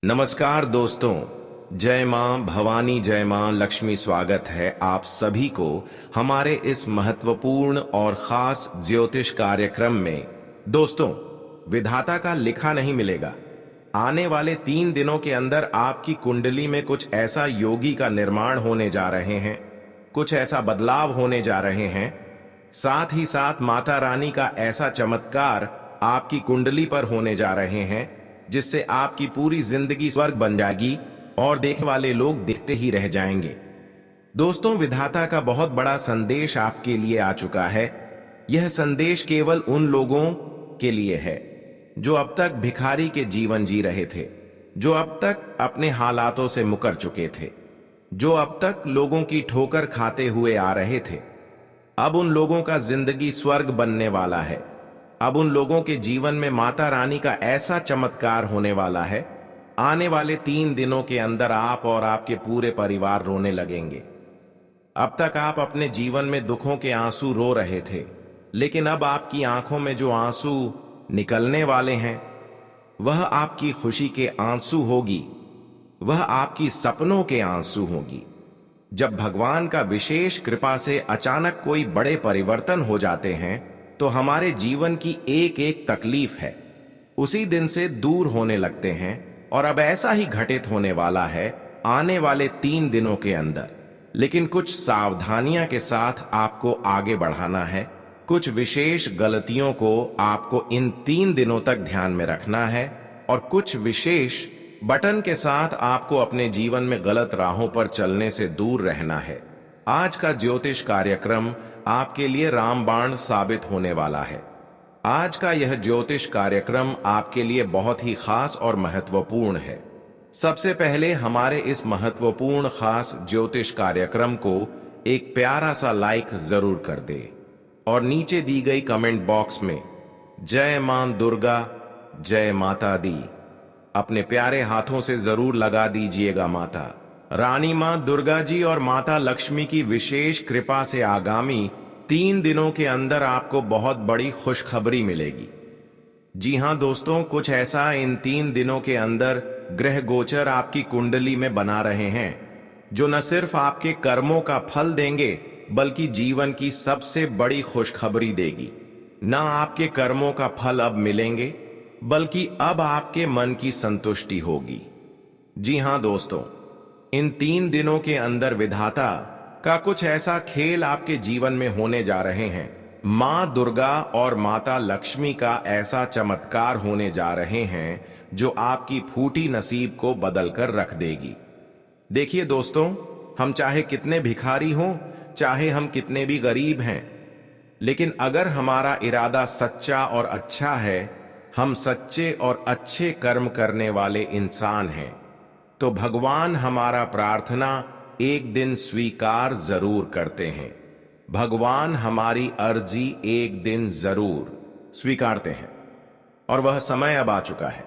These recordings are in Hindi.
नमस्कार दोस्तों, जय मां भवानी, जय मां लक्ष्मी। स्वागत है आप सभी को हमारे इस महत्वपूर्ण और खास ज्योतिष कार्यक्रम में। दोस्तों, विधाता का लिखा नहीं मिलेगा। आने वाले 3 दिनों के अंदर आपकी कुंडली में कुछ ऐसा योगी का निर्माण होने जा रहे हैं, कुछ ऐसा बदलाव होने जा रहे हैं। साथ ही साथ माता रानी का ऐसा चमत्कार आपकी कुंडली पर होने जा रहे हैं जिससे आपकी पूरी जिंदगी स्वर्ग बन जाएगी और देखने वाले लोग देखते ही रह जाएंगे। दोस्तों, विधाता का बहुत बड़ा संदेश आपके लिए आ चुका है। यह संदेश केवल उन लोगों के लिए है जो अब तक भिखारी के जीवन जी रहे थे, जो अब तक अपने हालातों से मुकर चुके थे, जो अब तक लोगों की ठोकर खाते हुए आ रहे थे। अब उन लोगों का जिंदगी स्वर्ग बनने वाला है। अब उन लोगों के जीवन में माता रानी का ऐसा चमत्कार होने वाला है, आने वाले 3 दिनों के अंदर आप और आपके पूरे परिवार रोने लगेंगे। अब तक आप अपने जीवन में दुखों के आंसू रो रहे थे, लेकिन अब आपकी आंखों में जो आंसू निकलने वाले हैं वह आपकी खुशी के आंसू होगी, वह आपकी सपनों के आंसू होगी। जब भगवान का विशेष कृपा से अचानक कोई बड़े परिवर्तन हो जाते हैं तो हमारे जीवन की एक एक तकलीफ है उसी दिन से दूर होने लगते हैं। और अब ऐसा ही घटित होने वाला है आने वाले 3 दिनों के अंदर। लेकिन कुछ सावधानियां के साथ आपको आगे बढ़ाना है। कुछ विशेष गलतियों को आपको इन 3 दिनों तक ध्यान में रखना है और कुछ विशेष बटन के साथ आपको अपने जीवन में गलत राहों पर चलने से दूर रहना है। आज का ज्योतिष कार्यक्रम आपके लिए रामबाण साबित होने वाला है। आज का यह ज्योतिष कार्यक्रम आपके लिए बहुत ही खास और महत्वपूर्ण है। सबसे पहले हमारे इस महत्वपूर्ण खास ज्योतिष कार्यक्रम को एक प्यारा सा लाइक जरूर कर दे और नीचे दी गई कमेंट बॉक्स में जय मां दुर्गा, जय माता दी अपने प्यारे हाथों से जरूर लगा दीजिएगा। माता रानी मां दुर्गा जी और माता लक्ष्मी की विशेष कृपा से आगामी 3 दिनों के अंदर आपको बहुत बड़ी खुशखबरी मिलेगी। जी हां दोस्तों, कुछ ऐसा इन 3 दिनों के अंदर ग्रह गोचर आपकी कुंडली में बना रहे हैं जो न सिर्फ आपके कर्मों का फल देंगे बल्कि जीवन की सबसे बड़ी खुशखबरी देगी। न आपके कर्मों का फल अब मिलेंगे बल्कि अब आपके मन की संतुष्टि होगी। जी हां दोस्तों, इन 3 दिनों के अंदर विधाता का कुछ ऐसा खेल आपके जीवन में होने जा रहे हैं। मां दुर्गा और माता लक्ष्मी का ऐसा चमत्कार होने जा रहे हैं जो आपकी फूटी नसीब को बदल कर रख देगी। देखिए दोस्तों, हम चाहे कितने भिखारी हों, चाहे हम कितने भी गरीब हैं, लेकिन अगर हमारा इरादा सच्चा और अच्छा है, हम सच्चे और अच्छे कर्म करने वाले इंसान हैं, तो भगवान हमारा प्रार्थना एक दिन स्वीकार जरूर करते हैं। भगवान हमारी अर्जी एक दिन जरूर स्वीकारते हैं और वह समय अब आ चुका है।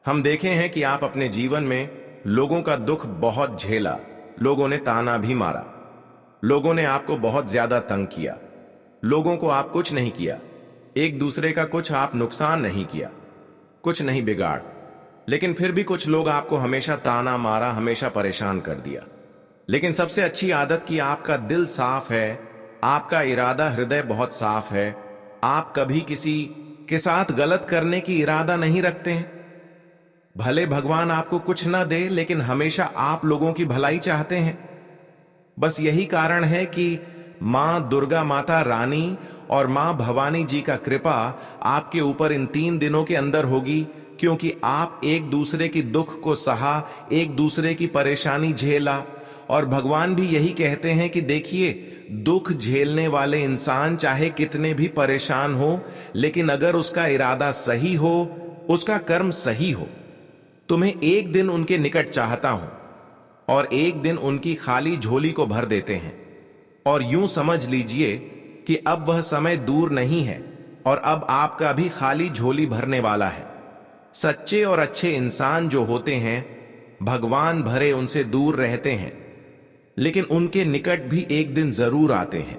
हम देखे हैं कि आप अपने जीवन में लोगों का दुख बहुत झेला, लोगों ने ताना भी मारा, लोगों ने आपको बहुत ज्यादा तंग किया, लोगों को आप कुछ नहीं किया, एक दूसरे का कुछ आप नुकसान नहीं किया, कुछ नहीं बिगाड़, लेकिन फिर भी कुछ लोग आपको हमेशा ताना मारा, हमेशा परेशान कर दिया। लेकिन सबसे अच्छी आदत कि आपका दिल साफ है, आपका इरादा हृदय बहुत साफ है, आप कभी किसी के साथ गलत करने की इरादा नहीं रखते हैं। भले भगवान आपको कुछ ना दे, लेकिन हमेशा आप लोगों की भलाई चाहते हैं। बस यही कारण है कि मां दुर्गा माता रानी और मां भवानी जी का कृपा आपके ऊपर इन 3 दिनों के अंदर होगी, क्योंकि आप एक दूसरे की दुख को सहा, एक दूसरे की परेशानी झेला। और भगवान भी यही कहते हैं कि देखिए, दुख झेलने वाले इंसान चाहे कितने भी परेशान हो, लेकिन अगर उसका इरादा सही हो, उसका कर्म सही हो, तुम्हें एक दिन उनके निकट चाहता हूं और एक दिन उनकी खाली झोली को भर देते हैं। और यूं समझ लीजिए कि अब वह समय दूर नहीं है और अब आपका भी खाली झोली भरने वाला है। सच्चे और अच्छे इंसान जो होते हैं, भगवान भरे उनसे दूर रहते हैं, लेकिन उनके निकट भी एक दिन जरूर आते हैं।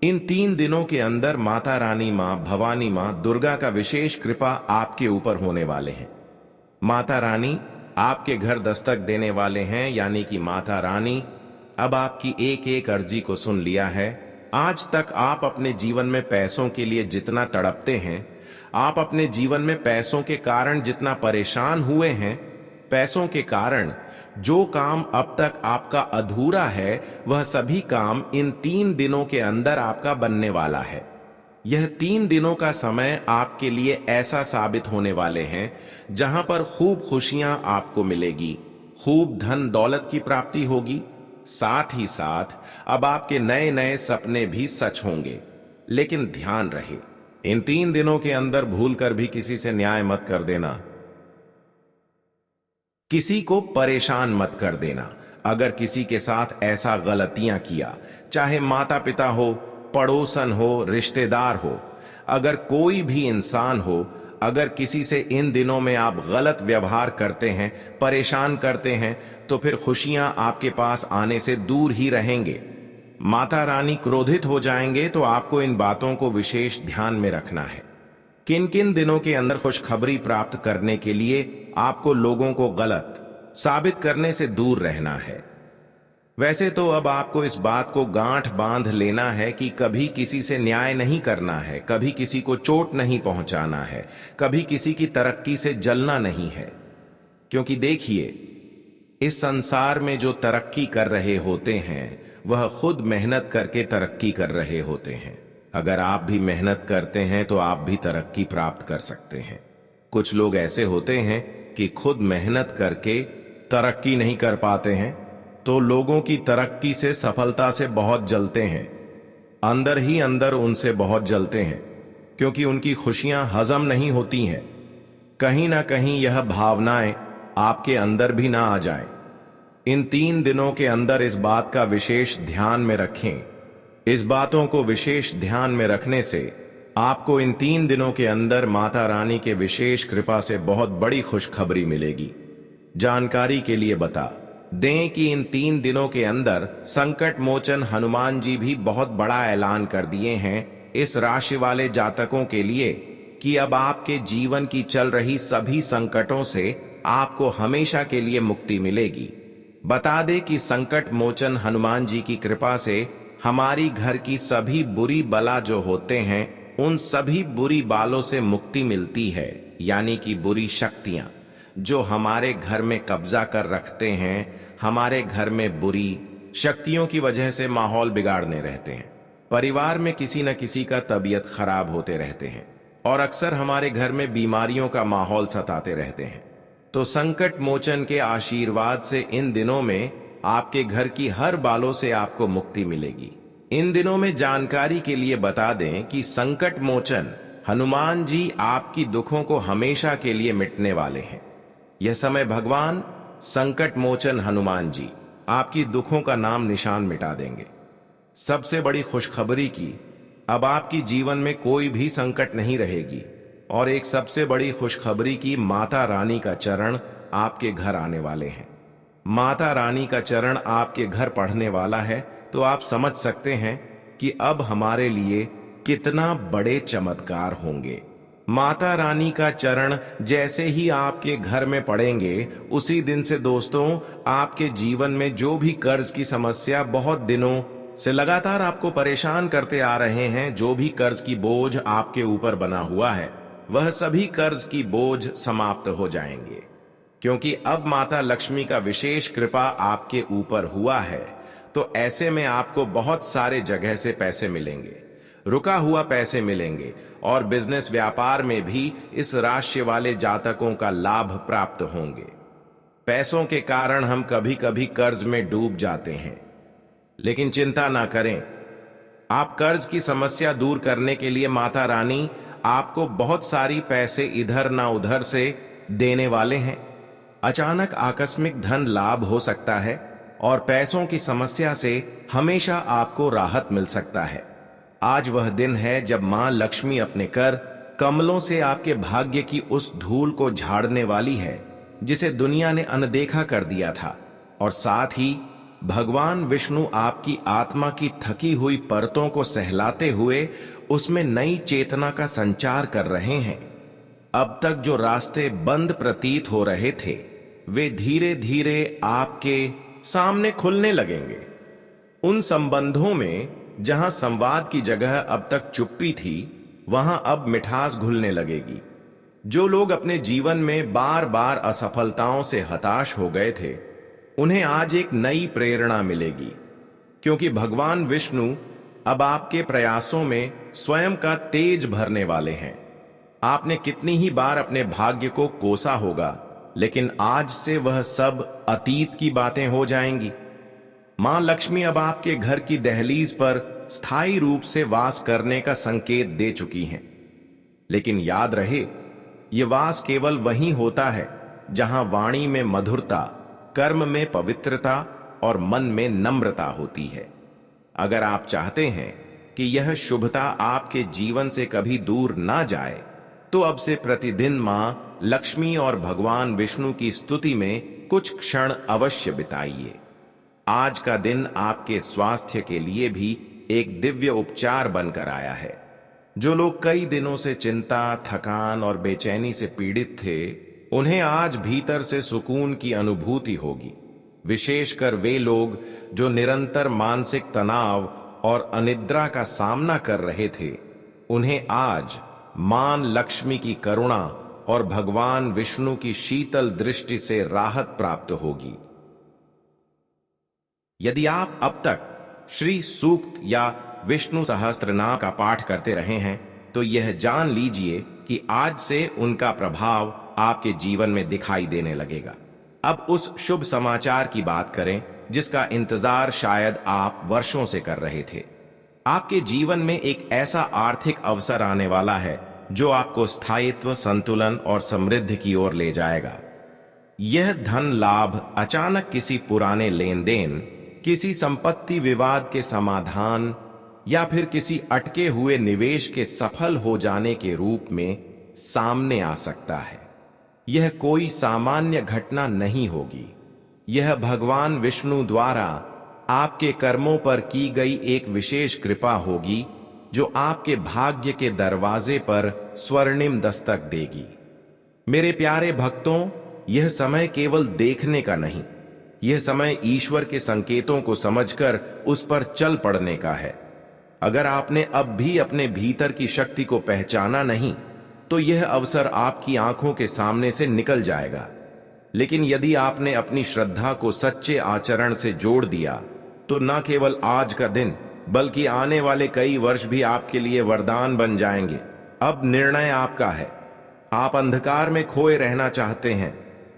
इन 3 दिनों के अंदर माता रानी मां भवानी मां दुर्गा का विशेष कृपा आपके ऊपर होने वाले हैं। माता रानी आपके घर दस्तक देने वाले हैं, यानी कि माता रानी अब आपकी एक एक अर्जी को सुन लिया है। आज तक आप अपने जीवन में पैसों के लिए जितना तड़पते हैं, आप अपने जीवन में पैसों के कारण जितना परेशान हुए हैं, पैसों के कारण जो काम अब तक आपका अधूरा है, वह सभी काम इन 3 दिनों के अंदर आपका बनने वाला है। यह 3 दिनों का समय आपके लिए ऐसा साबित होने वाले हैं जहां पर खूब खुशियां आपको मिलेगी, खूब धन दौलत की प्राप्ति होगी। साथ ही साथ अब आपके नए नए सपने भी सच होंगे। लेकिन ध्यान रहे, इन 3 दिनों के अंदर भूलकर भी किसी से न्याय मत कर देना, किसी को परेशान मत कर देना। अगर किसी के साथ ऐसा गलतियां किया, चाहे माता पिता हो, पड़ोसन हो, रिश्तेदार हो, अगर कोई भी इंसान हो, अगर किसी से इन दिनों में आप गलत व्यवहार करते हैं, परेशान करते हैं, तो फिर खुशियां आपके पास आने से दूर ही रहेंगे। माता रानी क्रोधित हो जाएंगे। तो आपको इन बातों को विशेष ध्यान में रखना है। किन किन दिनों के अंदर खुशखबरी प्राप्त करने के लिए आपको लोगों को गलत साबित करने से दूर रहना है। वैसे तो अब आपको इस बात को गांठ बांध लेना है कि कभी किसी से न्याय नहीं करना है, कभी किसी को चोट नहीं पहुंचाना है, कभी किसी की तरक्की से जलना नहीं है। क्योंकि देखिए, इस संसार में जो तरक्की कर रहे होते हैं, वह खुद मेहनत करके तरक्की कर रहे होते हैं। अगर आप भी मेहनत करते हैं तो आप भी तरक्की प्राप्त कर सकते हैं। कुछ लोग ऐसे होते हैं कि खुद मेहनत करके तरक्की नहीं कर पाते हैं, तो लोगों की तरक्की से, सफलता से बहुत जलते हैं, अंदर ही अंदर उनसे बहुत जलते हैं, क्योंकि उनकी खुशियां हजम नहीं होती हैं। कहीं ना कहीं यह भावनाएं आपके अंदर भी ना आ जाएं। इन 3 दिनों के अंदर इस बात का विशेष ध्यान में रखें। इस बातों को विशेष ध्यान में रखने से आपको इन 3 दिनों के अंदर माता रानी के विशेष कृपा से बहुत बड़ी खुशखबरी मिलेगी। जानकारी के लिए बता दें कि इन 3 दिनों के अंदर संकट मोचन हनुमान जी भी बहुत बड़ा ऐलान कर दिए हैं इस राशि वाले जातकों के लिए कि अब आपके जीवन की चल रही सभी संकटों से आपको हमेशा के लिए मुक्ति मिलेगी। बता दे कि संकट मोचन हनुमान जी की कृपा से हमारी घर की सभी बुरी बला जो होते हैं, उन सभी बुरी बालों से मुक्ति मिलती है, यानी कि बुरी शक्तियां जो हमारे घर में कब्जा कर रखते हैं, हमारे घर में बुरी शक्तियों की वजह से माहौल बिगाड़ने रहते हैं। परिवार में किसी न किसी का तबीयत खराब होते रहते हैं और अक्सर हमारे घर में बीमारियों का माहौल सताते रहते हैं। तो संकट मोचन के आशीर्वाद से इन दिनों में आपके घर की हर बालों से आपको मुक्ति मिलेगी। इन दिनों में जानकारी के लिए बता दें कि संकट मोचन हनुमान जी आपकी दुखों को हमेशा के लिए मिटने वाले हैं। यह समय भगवान संकट मोचन हनुमान जी आपकी दुखों का नाम निशान मिटा देंगे। सबसे बड़ी खुशखबरी की, अब आपकी जीवन में कोई भी संकट नहीं रहेगी। और एक सबसे बड़ी खुशखबरी की, माता रानी का चरण आपके घर आने वाले हैं। माता रानी का चरण आपके घर पढ़ने वाला है, तो आप समझ सकते हैं कि अब हमारे लिए कितना बड़े चमत्कार होंगे। माता रानी का चरण जैसे ही आपके घर में पड़ेंगे, उसी दिन से दोस्तों आपके जीवन में जो भी कर्ज की समस्या बहुत दिनों से लगातार आपको परेशान करते आ रहे हैं, जो भी कर्ज की बोझ आपके ऊपर बना हुआ है, वह सभी कर्ज की बोझ समाप्त हो जाएंगे। क्योंकि अब माता लक्ष्मी का विशेष कृपा आपके ऊपर हुआ है, तो ऐसे में आपको बहुत सारे जगह से पैसे मिलेंगे, रुका हुआ पैसे मिलेंगे और बिजनेस व्यापार में भी इस राशि वाले जातकों का लाभ प्राप्त होंगे। पैसों के कारण हम कभी कभी कर्ज में डूब जाते हैं, लेकिन चिंता ना करें। आप कर्ज की समस्या दूर करने के लिए माता रानी आपको बहुत सारी पैसे इधर ना उधर से देने वाले हैं। अचानक आकस्मिक धन लाभ हो सकता है और पैसों की समस्या से हमेशा आपको राहत मिल सकता है। आज वह दिन है जब मां लक्ष्मी अपने कर कमलों से आपके भाग्य की उस धूल को झाड़ने वाली है जिसे दुनिया ने अनदेखा कर दिया था। और साथ ही भगवान विष्णु आपकी आत्मा की थकी हुई परतों को सहलाते हुए उसमें नई चेतना का संचार कर रहे हैं। अब तक जो रास्ते बंद प्रतीत हो रहे थे, वे धीरे धीरे आपके सामने खुलने लगेंगे। उन संबंधों में जहां संवाद की जगह अब तक चुप्पी थी, वहां अब मिठास घुलने लगेगी। जो लोग अपने जीवन में बार बार असफलताओं से हताश हो गए थे, उन्हें आज एक नई प्रेरणा मिलेगी, क्योंकि भगवान विष्णु अब आपके प्रयासों में स्वयं का तेज भरने वाले हैं। आपने कितनी ही बार अपने भाग्य को कोसा होगा, लेकिन आज से वह सब अतीत की बातें हो जाएंगी। मां लक्ष्मी अब आपके घर की दहलीज पर स्थायी रूप से वास करने का संकेत दे चुकी हैं। लेकिन याद रहे, यह वास केवल वहीं होता है जहां वाणी में मधुरता, कर्म में पवित्रता और मन में नम्रता होती है। अगर आप चाहते हैं कि यह शुभता आपके जीवन से कभी दूर ना जाए, तो अब से प्रतिदिन मां लक्ष्मी और भगवान विष्णु की स्तुति में कुछ क्षण अवश्य बिताइए। आज का दिन आपके स्वास्थ्य के लिए भी एक दिव्य उपचार बनकर आया है। जो लोग कई दिनों से चिंता, थकान और बेचैनी से पीड़ित थे, उन्हें आज भीतर से सुकून की अनुभूति होगी। विशेषकर वे लोग जो निरंतर मानसिक तनाव और अनिद्रा का सामना कर रहे थे, उन्हें आज मां लक्ष्मी की करुणा और भगवान विष्णु की शीतल दृष्टि से राहत प्राप्त होगी। यदि आप अब तक श्री सूक्त या विष्णु सहस्त्रनाम का पाठ करते रहे हैं, तो यह जान लीजिए कि आज से उनका प्रभाव आपके जीवन में दिखाई देने लगेगा। अब उस शुभ समाचार की बात करें जिसका इंतजार शायद आप वर्षों से कर रहे थे। आपके जीवन में एक ऐसा आर्थिक अवसर आने वाला है जो आपको स्थायित्व, संतुलन और समृद्धि की ओर ले जाएगा। यह धन लाभ अचानक किसी पुराने लेन देन, किसी संपत्ति विवाद के समाधान या फिर किसी अटके हुए निवेश के सफल हो जाने के रूप में सामने आ सकता है। यह कोई सामान्य घटना नहीं होगी। यह भगवान विष्णु द्वारा आपके कर्मों पर की गई एक विशेष कृपा होगी, जो आपके भाग्य के दरवाजे पर स्वर्णिम दस्तक देगी। मेरे प्यारे भक्तों, यह समय केवल देखने का नहीं, यह समय ईश्वर के संकेतों को समझकर उस पर चल पड़ने का है। अगर आपने अब भी अपने भीतर की शक्ति को पहचाना नहीं, तो यह अवसर आपकी आंखों के सामने से निकल जाएगा। लेकिन यदि आपने अपनी श्रद्धा को सच्चे आचरण से जोड़ दिया, तो न केवल आज का दिन बल्कि आने वाले कई वर्ष भी आपके लिए वरदान बन जाएंगे। अब निर्णय आपका है। आप अंधकार में खोए रहना चाहते हैं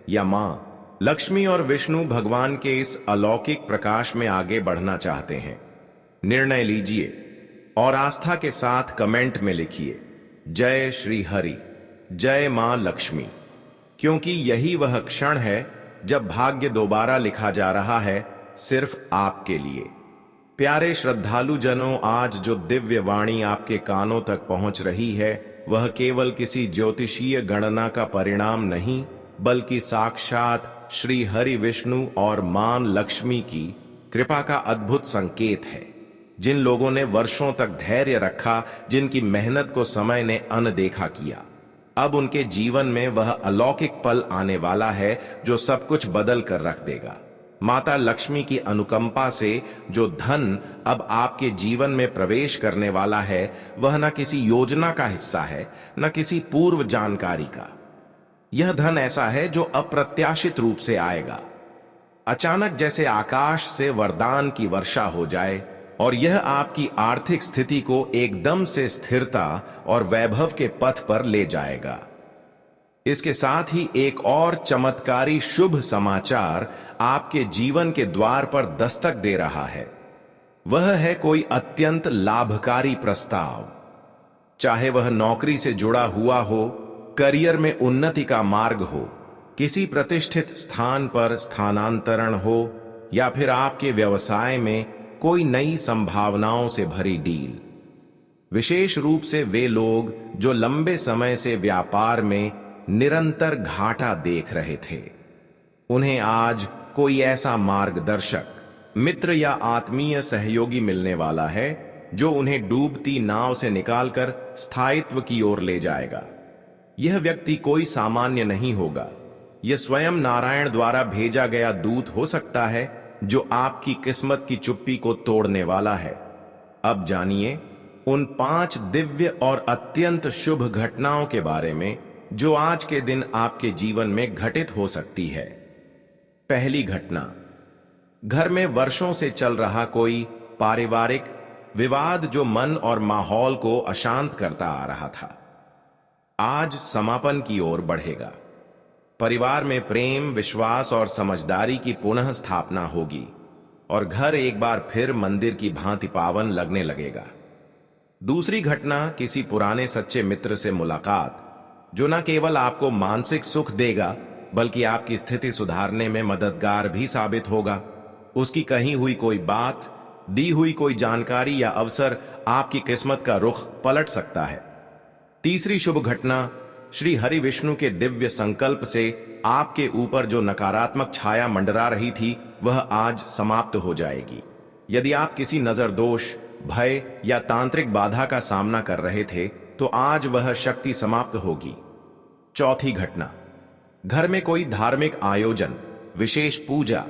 या मां लक्ष्मी और विष्णु भगवान के इस अलौकिक प्रकाश में आगे बढ़ना चाहते हैं? निर्णय लीजिए और आस्था के साथ कमेंट में लिखिए, जय श्री हरि, जय मां लक्ष्मी, क्योंकि यही वह क्षण है जब भाग्य दोबारा लिखा जा रहा है, सिर्फ आपके लिए। प्यारे श्रद्धालु जनों, आज जो दिव्य वाणी आपके कानों तक पहुंच रही है, वह केवल किसी ज्योतिषीय गणना का परिणाम नहीं, बल्कि साक्षात श्री हरि विष्णु और मां लक्ष्मी की कृपा का अद्भुत संकेत है। जिन लोगों ने वर्षों तक धैर्य रखा, जिनकी मेहनत को समय ने अनदेखा किया, अब उनके जीवन में वह अलौकिक पल आने वाला है जो सब कुछ बदल कर रख देगा। माता लक्ष्मी की अनुकंपा से जो धन अब आपके जीवन में प्रवेश करने वाला है, वह न किसी योजना का हिस्सा है, न किसी पूर्व जानकारी का। यह धन ऐसा है जो अप्रत्याशित रूप से आएगा, अचानक, जैसे आकाश से वरदान की वर्षा हो जाए, और यह आपकी आर्थिक स्थिति को एकदम से स्थिरता और वैभव के पथ पर ले जाएगा। इसके साथ ही एक और चमत्कारी शुभ समाचार आपके जीवन के द्वार पर दस्तक दे रहा है। वह है कोई अत्यंत लाभकारी प्रस्ताव। चाहे वह नौकरी से जुड़ा हुआ हो, करियर में उन्नति का मार्ग हो, किसी प्रतिष्ठित स्थान पर स्थानांतरण हो, या फिर आपके व्यवसाय में कोई नई संभावनाओं से भरी डील। विशेष रूप से वे लोग जो लंबे समय से व्यापार में निरंतर घाटा देख रहे थे, उन्हें आज कोई ऐसा मार्गदर्शक, मित्र या आत्मीय सहयोगी मिलने वाला है जो उन्हें डूबती नाव से निकालकर स्थायित्व की ओर ले जाएगा। यह व्यक्ति कोई सामान्य नहीं होगा। यह स्वयं नारायण द्वारा भेजा गया दूत हो सकता है जो आपकी किस्मत की चुप्पी को तोड़ने वाला है। अब जानिए उन 5 दिव्य और अत्यंत शुभ घटनाओं के बारे में जो आज के दिन आपके जीवन में घटित हो सकती है। पहली घटना, घर में वर्षों से चल रहा कोई पारिवारिक विवाद जो मन और माहौल को अशांत करता आ रहा था, आज समापन की ओर बढ़ेगा। परिवार में प्रेम, विश्वास और समझदारी की पुनः स्थापना होगी और घर एक बार फिर मंदिर की भांति पावन लगने लगेगा। दूसरी घटना, किसी पुराने सच्चे मित्र से मुलाकात जो न केवल आपको मानसिक सुख देगा बल्कि आपकी स्थिति सुधारने में मददगार भी साबित होगा। उसकी कही हुई कोई बात, दी हुई कोई जानकारी या अवसर आपकी किस्मत का रुख पलट सकता है। तीसरी शुभ घटना, श्री हरि विष्णु के दिव्य संकल्प से आपके ऊपर जो नकारात्मक छाया मंडरा रही थी वह आज समाप्त हो जाएगी। यदि आप किसी नजर दोष, भय या तांत्रिक बाधा का सामना कर रहे थे तो आज वह शक्ति समाप्त होगी। चौथी घटना, घर में कोई धार्मिक आयोजन, विशेष पूजा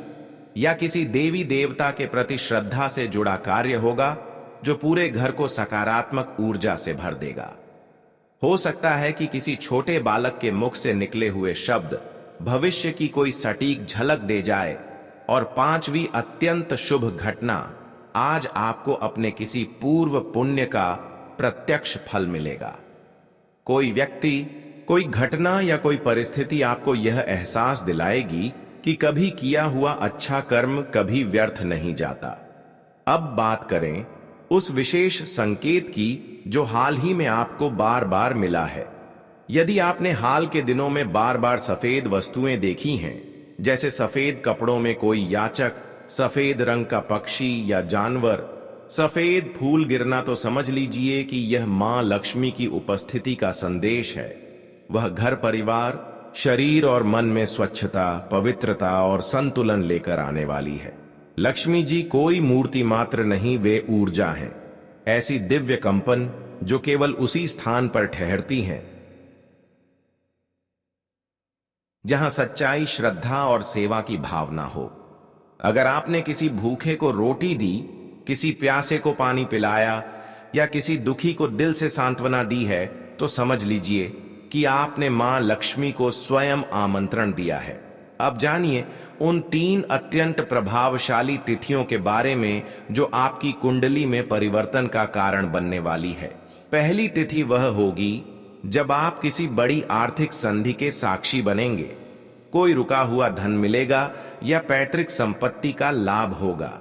या किसी देवी देवता के प्रति श्रद्धा से जुड़ा कार्य होगा जो पूरे घर को सकारात्मक ऊर्जा से भर देगा। हो सकता है कि किसी छोटे बालक के मुख से निकले हुए शब्द भविष्य की कोई सटीक झलक दे जाए। और पांचवी अत्यंत शुभ घटना, आज आपको अपने किसी पूर्व पुण्य का प्रत्यक्ष फल मिलेगा। कोई व्यक्ति, कोई घटना या कोई परिस्थिति आपको यह एहसास दिलाएगी कि कभी किया हुआ अच्छा कर्म कभी व्यर्थ नहीं जाता। अब बात करें उस विशेष संकेत की जो हाल ही में आपको बार बार मिला है। यदि आपने हाल के दिनों में बार बार सफेद वस्तुएं देखी हैं, जैसे सफेद कपड़ों में कोई याचक, सफेद रंग का पक्षी या जानवर, सफेद फूल गिरना, तो समझ लीजिए कि यह मां लक्ष्मी की उपस्थिति का संदेश है। वह घर, परिवार, शरीर और मन में स्वच्छता, पवित्रता और संतुलन लेकर आने वाली है। लक्ष्मी जी कोई मूर्ति मात्र नहीं, वे ऊर्जा हैं, ऐसी दिव्य कंपन जो केवल उसी स्थान पर ठहरती हैं जहां सच्चाई, श्रद्धा और सेवा की भावना हो। अगर आपने किसी भूखे को रोटी दी, किसी प्यासे को पानी पिलाया या किसी दुखी को दिल से सांत्वना दी है, तो समझ लीजिए कि आपने मां लक्ष्मी को स्वयं आमंत्रण दिया है। अब जानिए उन 3 अत्यंत प्रभावशाली तिथियों के बारे में जो आपकी कुंडली में परिवर्तन का कारण बनने वाली है। पहली तिथि वह होगी जब आप किसी बड़ी आर्थिक संधि के साक्षी बनेंगे। कोई रुका हुआ धन मिलेगा या पैतृक संपत्ति का लाभ होगा।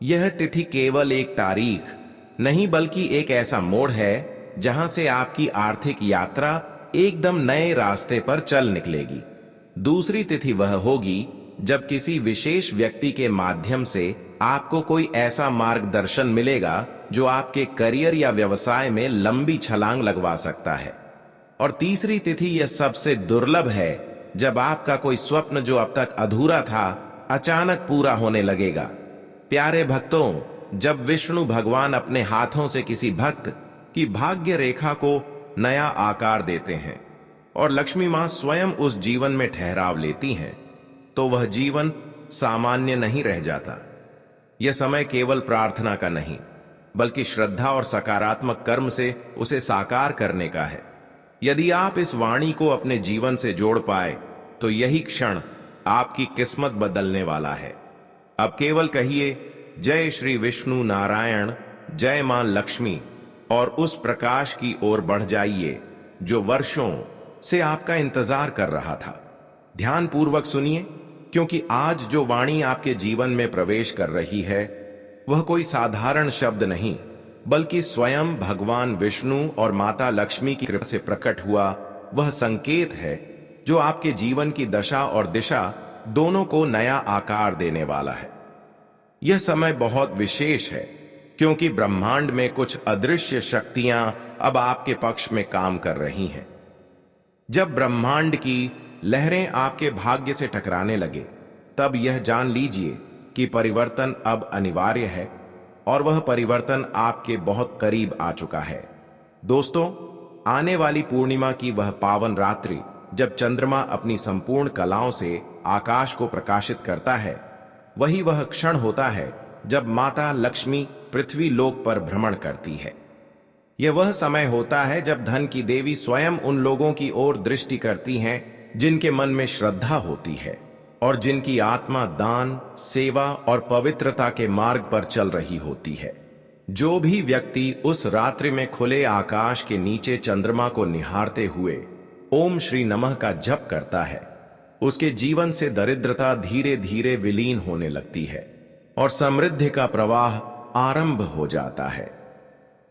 यह तिथि केवल एक तारीख नहीं बल्कि एक ऐसा मोड़ है जहां से आपकी आर्थिक यात्रा एकदम नए रास्ते पर चल निकलेगी। दूसरी तिथि वह होगी जब किसी विशेष व्यक्ति के माध्यम से आपको कोई ऐसा मार्गदर्शन मिलेगा जो आपके करियर या व्यवसाय में लंबी छलांग लगवा सकता है। और तीसरी तिथि यह सबसे दुर्लभ है जब आपका कोई स्वप्न जो अब तक अधूरा था अचानक पूरा होने लगेगा। प्यारे भक्तों, जब विष्णु भगवान अपने हाथों से किसी भक्त की भाग्य रेखा को नया आकार देते हैं और लक्ष्मी मां स्वयं उस जीवन में ठहराव लेती हैं, तो वह जीवन सामान्य नहीं रह जाता। यह समय केवल प्रार्थना का नहीं बल्कि श्रद्धा और सकारात्मक कर्म से उसे साकार करने का है। यदि आप इस वाणी को अपने जीवन से जोड़ पाए तो यही क्षण आपकी किस्मत बदलने वाला है। अब केवल कहिए जय श्री विष्णु नारायण, जय मां लक्ष्मी और उस प्रकाश की ओर बढ़ जाइए जो वर्षों से आपका इंतजार कर रहा था। ध्यान पूर्वक सुनिए, क्योंकि आज जो वाणी आपके जीवन में प्रवेश कर रही है वह कोई साधारण शब्द नहीं बल्कि स्वयं भगवान विष्णु और माता लक्ष्मी की कृपा से प्रकट हुआ वह संकेत है जो आपके जीवन की दशा और दिशा दोनों को नया आकार देने वाला है। यह समय बहुत विशेष है क्योंकि ब्रह्मांड में कुछ अदृश्य शक्तियां अब आपके पक्ष में काम कर रही हैं। जब ब्रह्मांड की लहरें आपके भाग्य से टकराने लगे तब यह जान लीजिए कि परिवर्तन अब अनिवार्य है और वह परिवर्तन आपके बहुत करीब आ चुका है। दोस्तों, आने वाली पूर्णिमा की वह पावन रात्रि जब चंद्रमा अपनी संपूर्ण कलाओं से आकाश को प्रकाशित करता है, वही वह क्षण होता है जब माता लक्ष्मी पृथ्वी लोक पर भ्रमण करती है। यह वह समय होता है जब धन की देवी स्वयं उन लोगों की ओर दृष्टि करती हैं जिनके मन में श्रद्धा होती है और जिनकी आत्मा दान, सेवा और पवित्रता के मार्ग पर चल रही होती है। जो भी व्यक्ति उस रात्रि में खुले आकाश के नीचे चंद्रमा को निहारते हुए ओम श्री नमः का जप करता है, उसके जीवन से दरिद्रता धीरे धीरे विलीन होने लगती है और समृद्धि का प्रवाह आरंभ हो जाता है।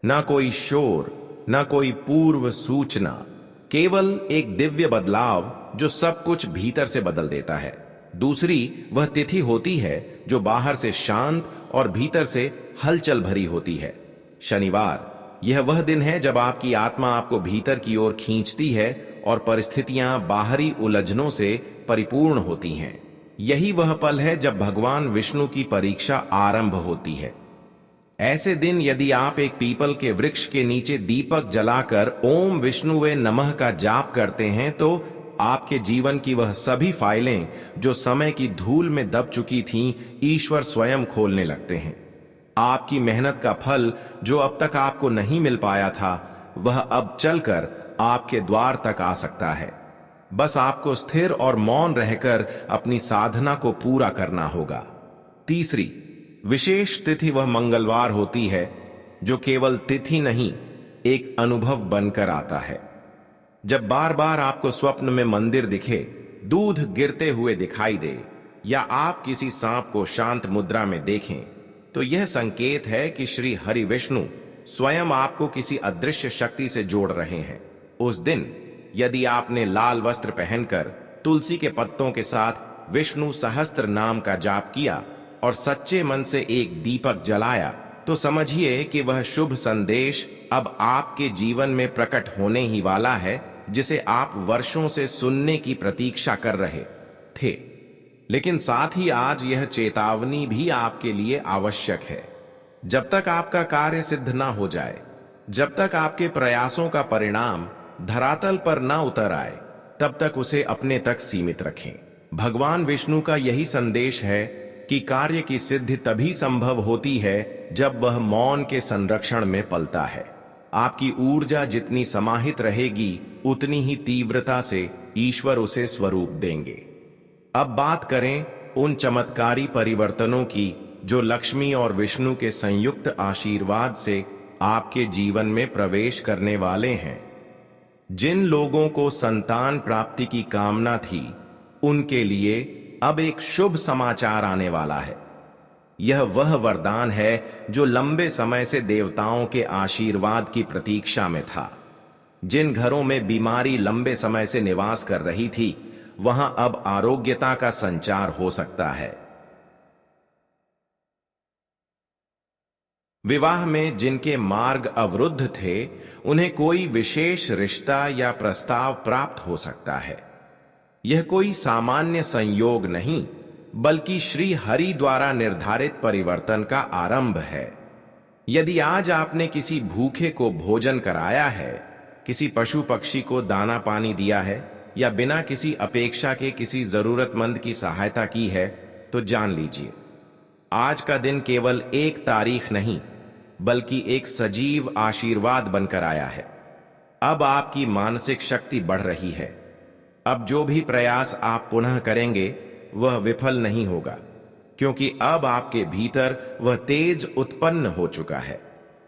ना कोई शोर, ना कोई पूर्व सूचना, केवल एक दिव्य बदलाव जो सब कुछ भीतर से बदल देता है। दूसरी वह तिथि होती है जो बाहर से शांत और भीतर से हलचल भरी होती है। शनिवार यह वह दिन है जब आपकी आत्मा आपको भीतर की ओर खींचती है और परिस्थितियां बाहरी उलझनों से परिपूर्ण होती हैं। यही वह पल है जब भगवान विष्णु की परीक्षा आरंभ होती है। ऐसे दिन यदि आप एक पीपल के वृक्ष के नीचे दीपक जलाकर ओम विष्णुवे नमः का जाप करते हैं तो आपके जीवन की वह सभी फाइलें जो समय की धूल में दब चुकी थीं, ईश्वर स्वयं खोलने लगते हैं। आपकी मेहनत का फल जो अब तक आपको नहीं मिल पाया था, वह अब चलकर आपके द्वार तक आ सकता है। बस आपको स्थिर और मौन रहकर अपनी साधना को पूरा करना होगा। तीसरी विशेष तिथि वह मंगलवार होती है जो केवल तिथि नहीं, एक अनुभव बनकर आता है। जब बार बार आपको स्वप्न में मंदिर दिखे, दूध गिरते हुए दिखाई दे या आप किसी सांप को शांत मुद्रा में देखें, तो यह संकेत है कि श्री हरि विष्णु स्वयं आपको किसी अदृश्य शक्ति से जोड़ रहे हैं। उस दिन यदि आपने लाल वस्त्र पहनकर तुलसी के पत्तों के साथ विष्णु सहस्त्र नाम का जाप किया और सच्चे मन से एक दीपक जलाया, तो समझिए कि वह शुभ संदेश अब आपके जीवन में प्रकट होने ही वाला है, जिसे आप वर्षों से सुनने की प्रतीक्षा कर रहे थे। लेकिन साथ ही आज यह चेतावनी भी आपके लिए आवश्यक है। जब तक आपका कार्य सिद्ध ना हो जाए, जब तक आपके प्रयासों का परिणाम धरातल पर ना उतर आए, तब तक उसे अपने तक सीमित रखें। भगवान विष्णु का यही संदेश है कि कार्य की सिद्धि तभी संभव होती है जब वह मौन के संरक्षण में पलता है। आपकी ऊर्जा जितनी समाहित रहेगी, उतनी ही तीव्रता से ईश्वर उसे स्वरूप देंगे। अब बात करें उन चमत्कारी परिवर्तनों की जो लक्ष्मी और विष्णु के संयुक्त आशीर्वाद से आपके जीवन में प्रवेश करने वाले हैं। जिन लोगों को संतान प्राप्ति की कामना थी, उनके लिए अब एक शुभ समाचार आने वाला है। यह वह वरदान है जो लंबे समय से देवताओं के आशीर्वाद की प्रतीक्षा में था। जिन घरों में बीमारी लंबे समय से निवास कर रही थी, वहां अब आरोग्यता का संचार हो सकता है। विवाह में जिनके मार्ग अवरुद्ध थे, उन्हें कोई विशेष रिश्ता या प्रस्ताव प्राप्त हो सकता है। यह कोई सामान्य संयोग नहीं, बल्कि श्री हरि द्वारा निर्धारित परिवर्तन का आरंभ है। यदि आज आपने किसी भूखे को भोजन कराया है, किसी पशु पक्षी को दाना पानी दिया है या बिना किसी अपेक्षा के किसी जरूरतमंद की सहायता की है, तो जान लीजिए आज का दिन केवल एक तारीख नहीं, बल्कि एक सजीव आशीर्वाद बनकर आया है। अब आपकी मानसिक शक्ति बढ़ रही है। अब जो भी प्रयास आप पुनः करेंगे वह विफल नहीं होगा, क्योंकि अब आपके भीतर वह तेज उत्पन्न हो चुका है।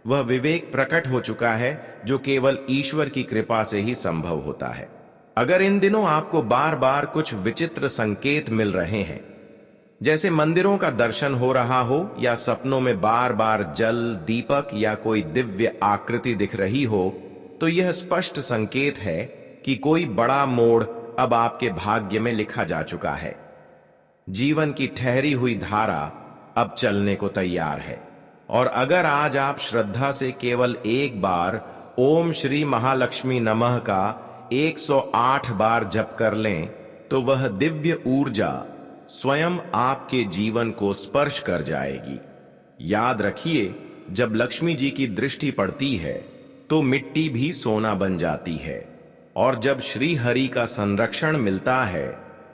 वह विवेक प्रकट हो चुका है जो केवल ईश्वर की कृपा से ही संभव होता है। अगर इन दिनों आपको बार बार कुछ विचित्र संकेत मिल रहे हैं, जैसे मंदिरों का दर्शन हो रहा हो या सपनों में बार बार जल, दीपक या कोई दिव्य आकृति दिख रही हो, तो यह स्पष्ट संकेत है कि कोई बड़ा मोड़ अब आपके भाग्य में लिखा जा चुका है। जीवन की ठहरी हुई धारा अब चलने को तैयार है। और अगर आज आप श्रद्धा से केवल एक बार ओम श्री महालक्ष्मी नमः का 108 बार जप कर लें, तो वह दिव्य ऊर्जा स्वयं आपके जीवन को स्पर्श कर जाएगी। याद रखिए, जब लक्ष्मी जी की दृष्टि पड़ती है तो मिट्टी भी सोना बन जाती है। और जब श्री हरि का संरक्षण मिलता है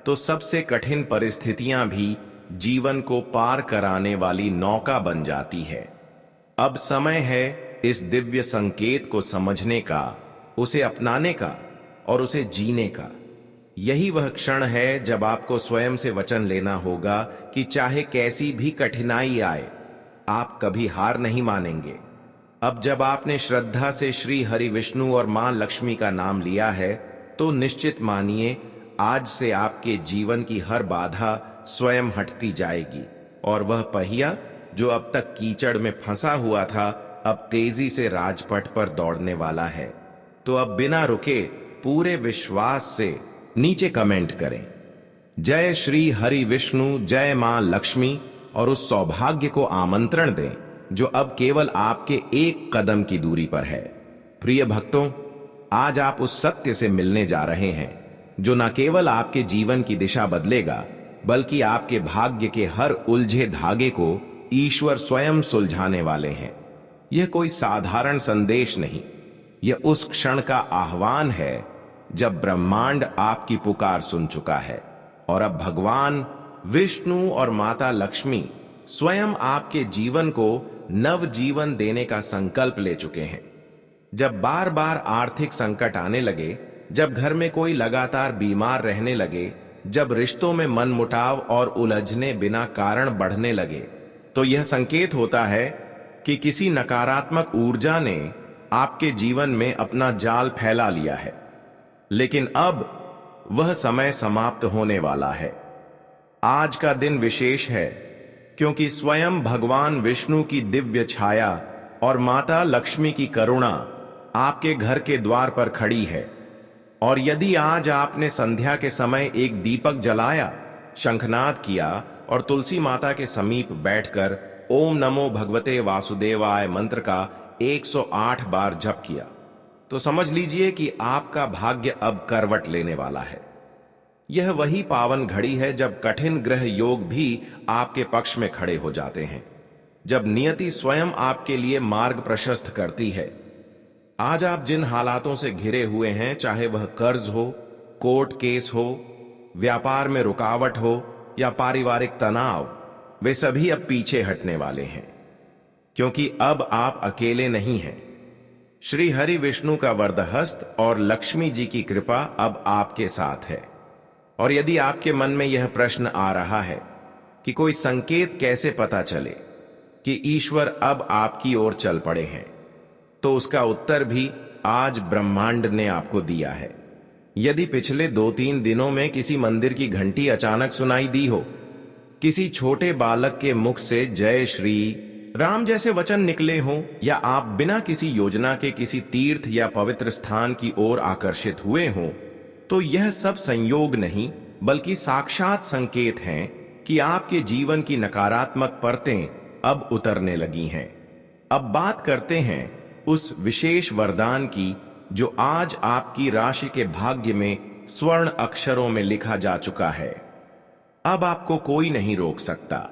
तो सबसे कठिन परिस्थितियां भी जीवन को पार कराने वाली नौका बन जाती है। अब समय है इस दिव्य संकेत को समझने का, उसे अपनाने का और उसे जीने का। यही वह क्षण है जब आपको स्वयं से वचन लेना होगा कि चाहे कैसी भी कठिनाई आए, आप कभी हार नहीं मानेंगे। अब जब आपने श्रद्धा से श्री हरि विष्णु और मां लक्ष्मी का नाम लिया है तो निश्चित मानिए आज से आपके जीवन की हर बाधा स्वयं हटती जाएगी और वह पहिया जो अब तक कीचड़ में फंसा हुआ था अब तेजी से राजपथ पर दौड़ने वाला है। तो अब बिना रुके पूरे विश्वास से नीचे कमेंट करें, जय श्री हरि विष्णु, जय मां लक्ष्मी, और उस सौभाग्य को आमंत्रण दें जो अब केवल आपके एक कदम की दूरी पर है। प्रिय भक्तों, आज आप उस सत्य से मिलने जा रहे हैं जो न केवल आपके जीवन की दिशा बदलेगा बल्कि आपके भाग्य के हर उलझे धागे को ईश्वर स्वयं सुलझाने वाले हैं। यह कोई साधारण संदेश नहीं, यह उस क्षण का आह्वान है जब ब्रह्मांड आपकी पुकार सुन चुका है और अब भगवान विष्णु और माता लक्ष्मी स्वयं आपके जीवन को नव जीवन देने का संकल्प ले चुके हैं। जब बार बार आर्थिक संकट आने लगे, जब घर में कोई लगातार बीमार रहने लगे, जब रिश्तों में मनमुटाव और उलझने बिना कारण बढ़ने लगे, तो यह संकेत होता है कि किसी नकारात्मक ऊर्जा ने आपके जीवन में अपना जाल फैला लिया है। लेकिन अब वह समय समाप्त होने वाला है। आज का दिन विशेष है क्योंकि स्वयं भगवान विष्णु की दिव्य छाया और माता लक्ष्मी की करुणा आपके घर के द्वार पर खड़ी है। और यदि आज आपने संध्या के समय एक दीपक जलाया, शंखनाद किया और तुलसी माता के समीप बैठकर ओम नमो भगवते वासुदेवाय मंत्र का 108 बार जप किया, तो समझ लीजिए कि आपका भाग्य अब करवट लेने वाला है। यह वही पावन घड़ी है जब कठिन ग्रह योग भी आपके पक्ष में खड़े हो जाते हैं, जब नियति स्वयं आपके लिए मार्ग प्रशस्त करती है। आज आप जिन हालातों से घिरे हुए हैं, चाहे वह कर्ज हो, कोर्ट केस हो, व्यापार में रुकावट हो या पारिवारिक तनाव, वे सभी अब पीछे हटने वाले हैं क्योंकि अब आप अकेले नहीं हैं। श्री हरि विष्णु का वरदहस्त और लक्ष्मी जी की कृपा अब आपके साथ है। और यदि आपके मन में यह प्रश्न आ रहा है कि कोई संकेत कैसे पता चले कि ईश्वर अब आपकी ओर चल पड़े हैं, तो उसका उत्तर भी आज ब्रह्मांड ने आपको दिया है। यदि पिछले 2-3 दिनों में किसी मंदिर की घंटी अचानक सुनाई दी हो, किसी छोटे बालक के मुख से जय श्री राम जैसे वचन निकले हों, या आप बिना किसी योजना के किसी तीर्थ या पवित्र स्थान की ओर आकर्षित हुए हों, तो यह सब संयोग नहीं बल्कि साक्षात संकेत हैं कि आपके जीवन की नकारात्मक परतें अब उतरने लगी हैं। अब बात करते हैं उस विशेष वरदान की जो आज आपकी राशि के भाग्य में स्वर्ण अक्षरों में लिखा जा चुका है। अब आपको कोई नहीं रोक सकता।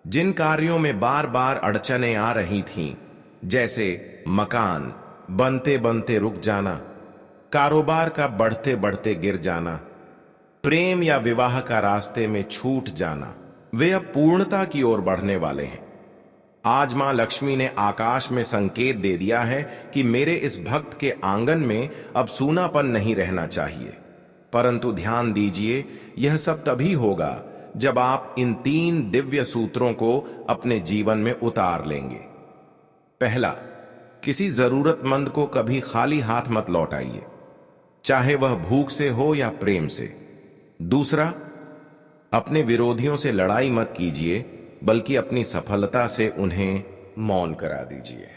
जिन कार्यों में बार बार अड़चनें आ रही थीं, जैसे मकान बनते बनते रुक जाना, कारोबार का बढ़ते बढ़ते गिर जाना, प्रेम या विवाह का रास्ते में छूट जाना, वे अब पूर्णता की ओर बढ़ने वाले हैं। आज मां लक्ष्मी ने आकाश में संकेत दे दिया है कि मेरे इस भक्त के आंगन में अब सूनापन नहीं रहना चाहिए। परंतु ध्यान दीजिए, यह सब तभी होगा जब आप इन 3 दिव्य सूत्रों को अपने जीवन में उतार लेंगे। पहला, किसी जरूरतमंद को कभी खाली हाथ मत लौटाइए, चाहे वह भूख से हो या प्रेम से। दूसरा, अपने विरोधियों से लड़ाई मत कीजिए, बल्कि अपनी सफलता से उन्हें मौन करा दीजिए।